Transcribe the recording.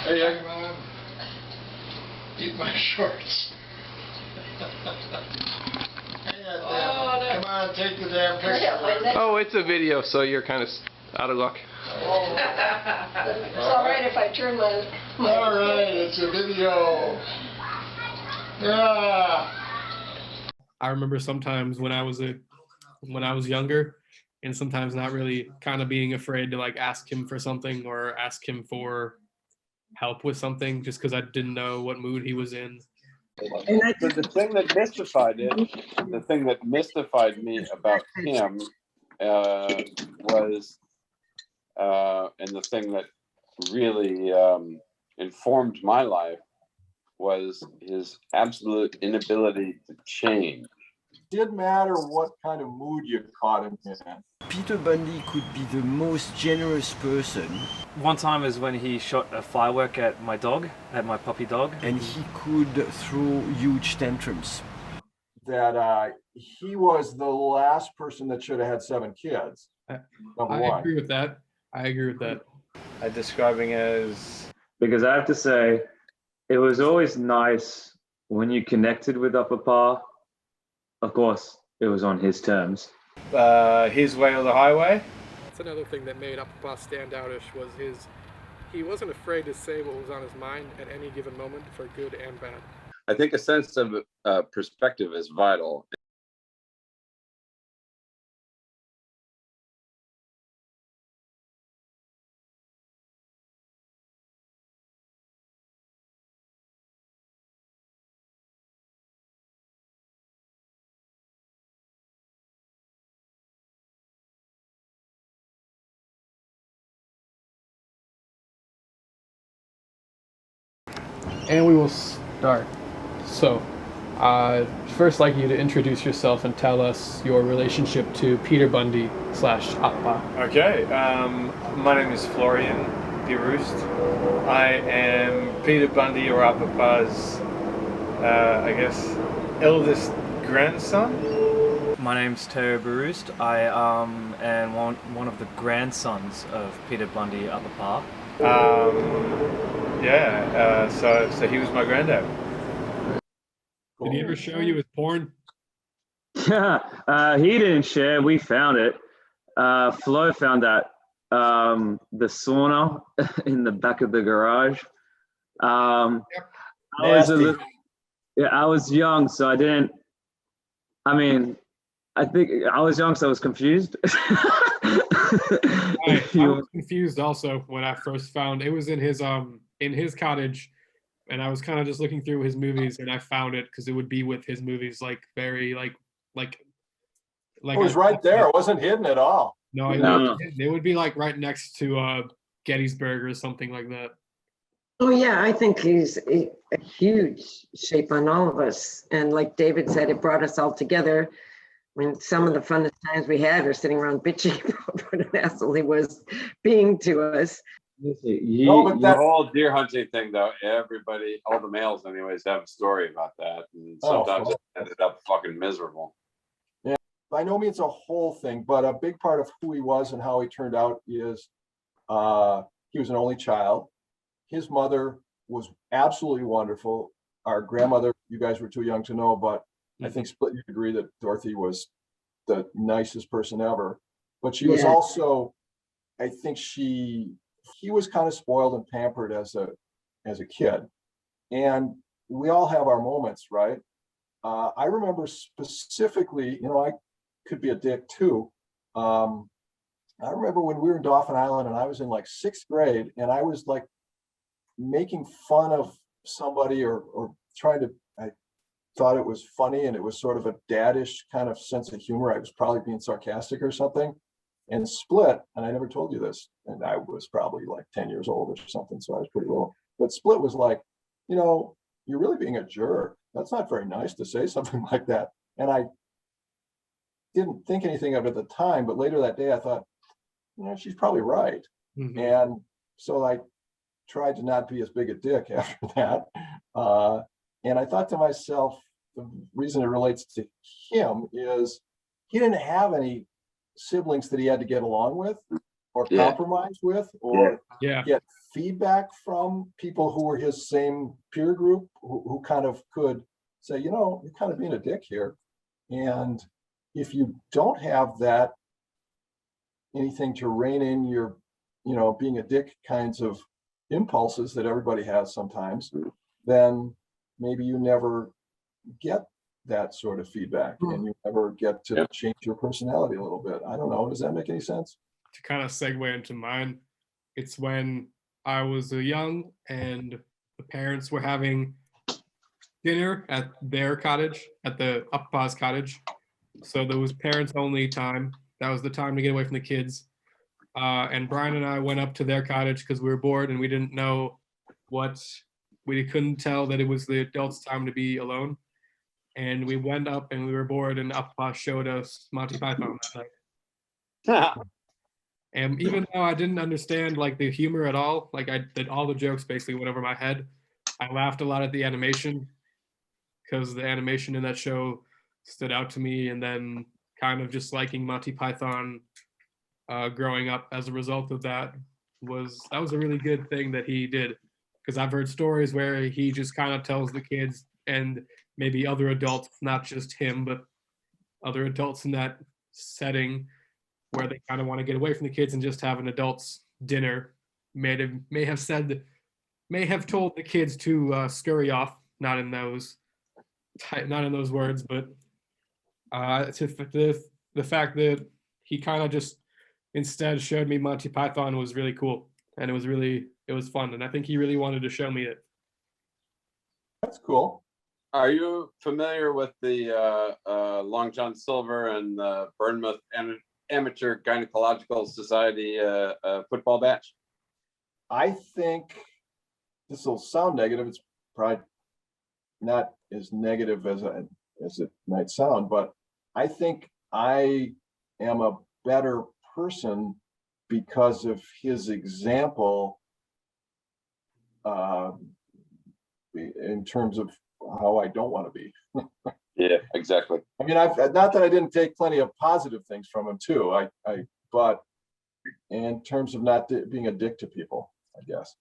Hey, young man. Eat my shorts. Come on, take the damn picture. Oh, it's a video, so you're kind of out of luck. It's all right if I turn my... All right, it's a video. Yeah. I remember sometimes when I was younger, and sometimes not really, kind of being afraid to like ask him for something or ask him for help with something, just because I didn't know what mood he was in. And so the thing that mystified me about him was, and the thing that really informed my life was his absolute inability to change. It didn't matter what kind of mood you caught him in. Peter Bundy could be the most generous person. One time is when he shot a firework at my dog, at my puppy dog. And he could throw huge tantrums. That he was the last person that should have had 7 kids. I agree with that. I describe him as... Because I have to say, it was always nice when you connected with Apapa. Of course, it was on his terms. His way or the highway. That's another thing that made Apapa stand outish was he wasn't afraid to say what was on his mind at any given moment, for good and bad. I think a sense of perspective is vital. And we will start. So, first, I'd like you to introduce yourself and tell us your relationship to Peter Bundy / Apapa. Okay, my name is Florian Birust. I am Peter Bundy or Apapa's, I guess, eldest grandson. My name's Teo Baroost. I am one of the grandsons of Peter Bundy Apapa. So he was my granddad. Did he ever show you his porn? He didn't share. We found it. Flo found that the sauna in the back of the garage. I was young, so I didn't. I think I was young, so I was confused. I was confused also when I first found it was in his cottage, and I was kind of just looking through his movies, and I found it because it would be with his movies, like very like. It was right there. It wasn't hidden at all. No, it would be like right next to Gettysburg or something like that. Oh yeah, I think he's a huge shape on all of us. And like David said, it brought us all together. I mean, some of the funnest times we had are sitting around bitching about what an asshole he was being to us. The whole deer hunting thing, though, everybody, all the males anyways, have a story about that. And sometimes it ended up fucking miserable. Yeah, by no means a whole thing, but a big part of who he was and how he turned out is he was an only child. His mother was absolutely wonderful. Our grandmother, you guys were too young to know, but I think Split, you'd agree that Dorothy was the nicest person ever. But she was also, I think he was kind of spoiled and pampered as a kid. And we all have our moments, right? I remember specifically, I could be a dick too. I remember when we were in Dauphin Island and I was in like 6th grade and I was like making fun of somebody or trying to, I thought it was funny and it was sort of a daddish kind of sense of humor. I was probably being sarcastic or something. And Split, and I never told you this, and I was probably like 10 years old or something, so I was pretty little. But Split was like, you're really being a jerk. That's not very nice to say something like that. And I didn't think anything of it at the time, but later that day I thought, she's probably right. Mm-hmm. And so I tried to not be as big a dick after that. And I thought to myself, the reason it relates to him is he didn't have any siblings that he had to get along with, or Yeah. compromise with, or Yeah. get feedback from people who were his same peer group, who kind of could say, you know, you're kind of being a dick here. And if you don't have that, anything to rein in your, you know, being a dick kinds of impulses that everybody has sometimes, then maybe you never get that sort of feedback and you never get to Yep. change your personality a little bit. I don't know. Does that make any sense? To kind of segue into mine, it's when I was young and the parents were having dinner at their cottage, at the Apapa's cottage. So there was parents only time. That was the time to get away from the kids. And Brian and I went up to their cottage because we were bored and we didn't know what, we couldn't tell that it was the adults' time to be alone. And we went up and we were bored, and Apapa showed us Monty Python that night. And even though I didn't understand like the humor at all, like I did, all the jokes basically went over my head. I laughed a lot at the animation because the animation in that show stood out to me, and then kind of just liking Monty Python growing up as a result of that was a really good thing that he did, because I've heard stories where he just kind of tells the kids and maybe other adults, not just him, but other adults in that setting where they kind of want to get away from the kids and just have an adults dinner, may have told the kids to scurry off, not in those words, but the fact that he kind of just instead showed me Monty Python was really cool, and it was fun, and I think he really wanted to show me it. That's cool. Are you familiar with the Long John Silver and the Bournemouth Amateur Gynecological Society football batch? I think this will sound negative. It's probably not as negative as it might sound, but I think I am a better person because of his example, in terms of how I don't want to be. Yeah, exactly. I mean, I've not that I didn't take plenty of positive things from him too. But in terms of not being a dick to people, I guess.